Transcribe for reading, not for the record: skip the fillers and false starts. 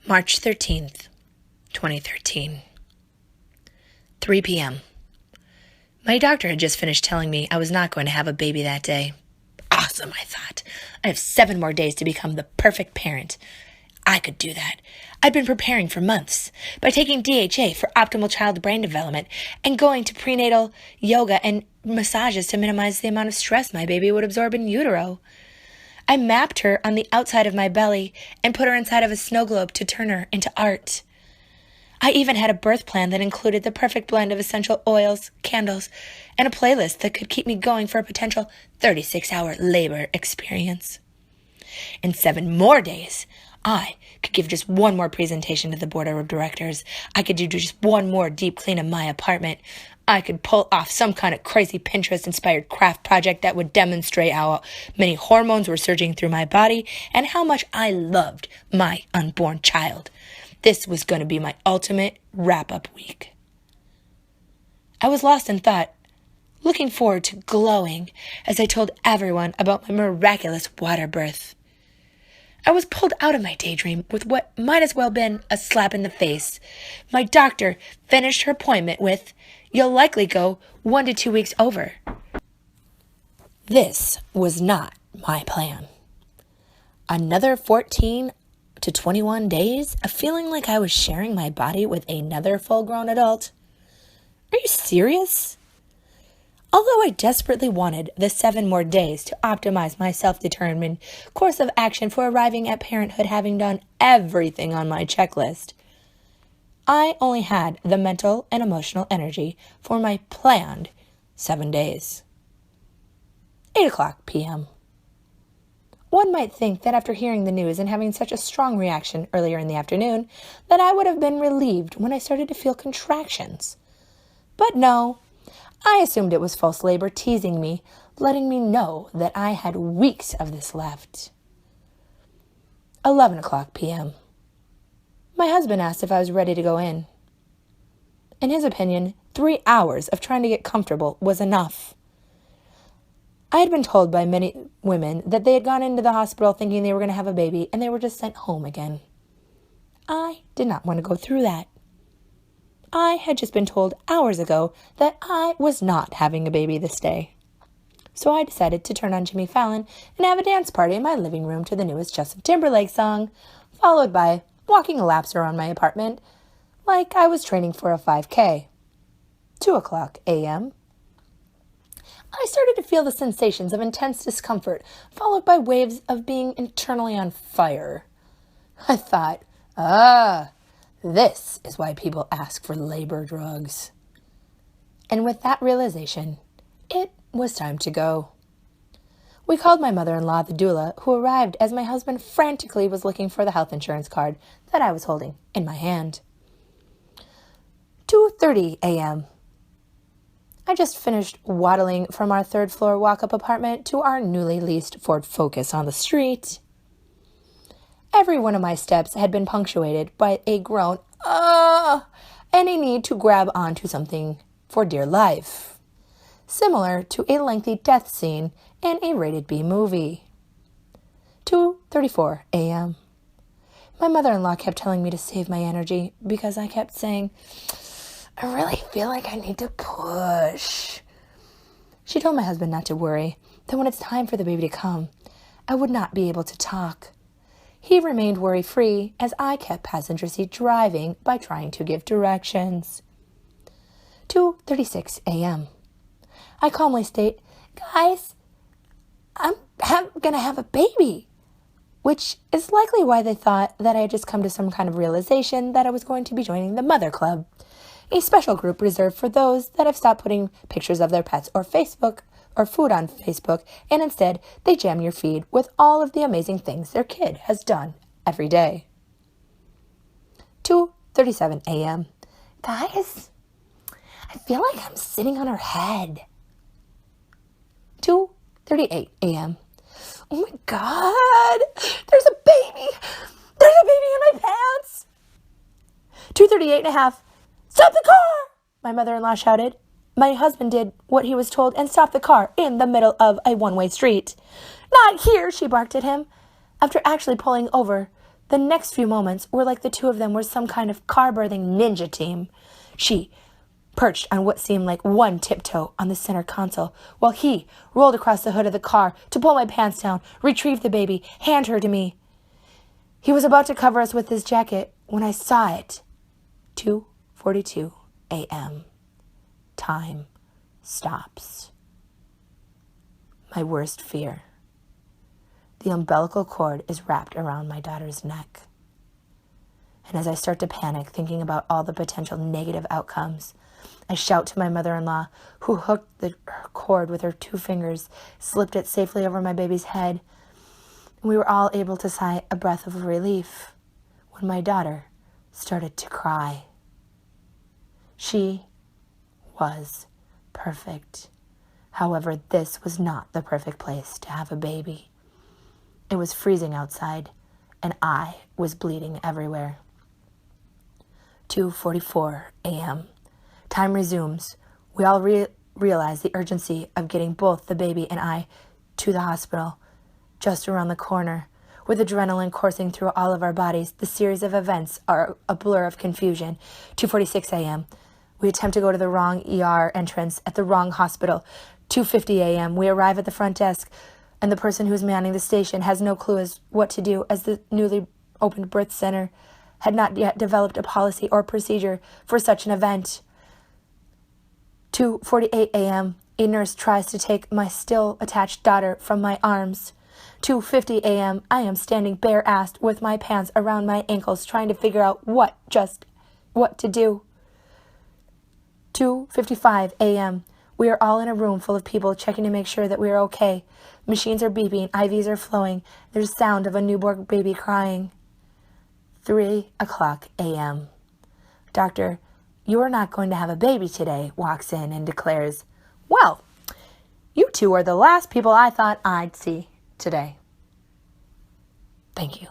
March 13th, 2013. 3 p.m. My doctor had just finished telling me I was not going to have a baby that day. Awesome, I thought. I have 7 more days to become the perfect parent. I could do that. I'd been preparing for months by taking DHA for optimal child brain development and going to prenatal yoga and massages to minimize the amount of stress my baby would absorb in utero. I mapped her on the outside of my belly and put her inside of a snow globe to turn her into art. I even had a birth plan that included the perfect blend of essential oils, candles, and a playlist that could keep me going for a potential 36-hour labor experience. In 7 more days, I could give just 1 more presentation to the board of directors. I could do just 1 more deep clean of my apartment. I could pull off some kind of crazy Pinterest-inspired craft project that would demonstrate how many hormones were surging through my body and how much I loved my unborn child. This was going to be my ultimate wrap-up week. I was lost in thought, looking forward to glowing as I told everyone about my miraculous water birth. I was pulled out of my daydream with what might as well been a slap in the face. My doctor finished her appointment with, "You'll likely go 1 to 2 weeks over." This was not my plan. Another 14 to 21 days of feeling like I was sharing my body with another full-grown adult. Are you serious? Although I desperately wanted the 7 more days to optimize my self-determined course of action for arriving at parenthood, having done everything on my checklist, I only had the mental and emotional energy for my planned 7 days. 8:00 p.m. One might think that after hearing the news and having such a strong reaction earlier in the afternoon, that I would have been relieved when I started to feel contractions. But no, I assumed it was false labor teasing me, letting me know that I had weeks of this left. 11:00 p.m. My husband asked if I was ready to go in. In his opinion, 3 hours of trying to get comfortable was enough. I had been told by many women that they had gone into the hospital thinking they were going to have a baby and they were just sent home again. I did not want to go through that. I had just been told hours ago that I was not having a baby this day. So I decided to turn on Jimmy Fallon and have a dance party in my living room to the newest Justin Timberlake song, followed by walking laps around my apartment like I was training for a 5K. 2:00 a.m. I started to feel the sensations of intense discomfort, followed by waves of being internally on fire. I thought, this is why people ask for labor drugs. And with that realization, it was time to go. We called my mother-in-law, the doula, who arrived as my husband frantically was looking for the health insurance card that I was holding in my hand. 2:30 a.m. I just finished waddling from our 3rd-floor walk-up apartment to our newly leased Ford Focus on the street. Every one of my steps had been punctuated by a groan, and a need to grab onto something for dear life, similar to a lengthy death scene in a rated B movie. 2:34 a.m. My mother-in-law kept telling me to save my energy because I kept saying, "I really feel like I need to push." She told my husband not to worry, that when it's time for the baby to come, I would not be able to talk. He remained worry-free as I kept passenger seat driving by trying to give directions. 2:36 a.m. I calmly state, "Guys, I'm gonna have a baby," which is likely why they thought that I had just come to some kind of realization that I was going to be joining the Mother Club, a special group reserved for those that have stopped putting pictures of their pets or Facebook or food on Facebook, and instead they jam your feed with all of the amazing things their kid has done every day. 2:37 a.m. Guys, I feel like I'm sitting on her head. 2:38 a.m. Oh my God, there's a baby. There's a baby in my pants. 2:38 and a half. Stop the car! My mother-in-law shouted. My husband did what he was told and stopped the car in the middle of a one-way street. Not here, she barked at him, after actually pulling over The next few moments were like the two of them were some kind of car-birthing ninja team. She perched on what seemed like one tiptoe on the center console, while he rolled across the hood of the car to pull my pants down, retrieve the baby, hand her to me. He was about to cover us with his jacket when I saw it. 2:42 a.m. Time stops. My worst fear. The umbilical cord is wrapped around my daughter's neck. And as I start to panic, thinking about all the potential negative outcomes, I shout to my mother-in-law, who hooked the cord with her 2 fingers, slipped it safely over my baby's head, and we were all able to sigh a breath of relief when my daughter started to cry. She was perfect. However, this was not the perfect place to have a baby. It was freezing outside, and I was bleeding everywhere. 2:44 a.m. Time resumes. We all realize the urgency of getting both the baby and I to the hospital, just around the corner. With adrenaline coursing through all of our bodies, the series of events are a blur of confusion. 2:46 a.m. We attempt to go to the wrong ER entrance at the wrong hospital. 2:50 a.m. We arrive at the front desk, and the person who's manning the station has no clue as what to do, as the newly opened birth center had not yet developed a policy or procedure for such an event. 2:48 a.m. A nurse tries to take my still attached daughter from my arms. 2:50 a.m. I am standing bare-assed with my pants around my ankles, trying to figure out what to do. 2:55 a.m. We are all in a room full of people checking to make sure that we are okay. Machines are beeping, IVs are flowing. There's sound of a newborn baby crying. 3:00 a.m. Doctor, you are not going to have a baby today, walks in and declares, well, you two are the last people I thought I'd see today. Thank you.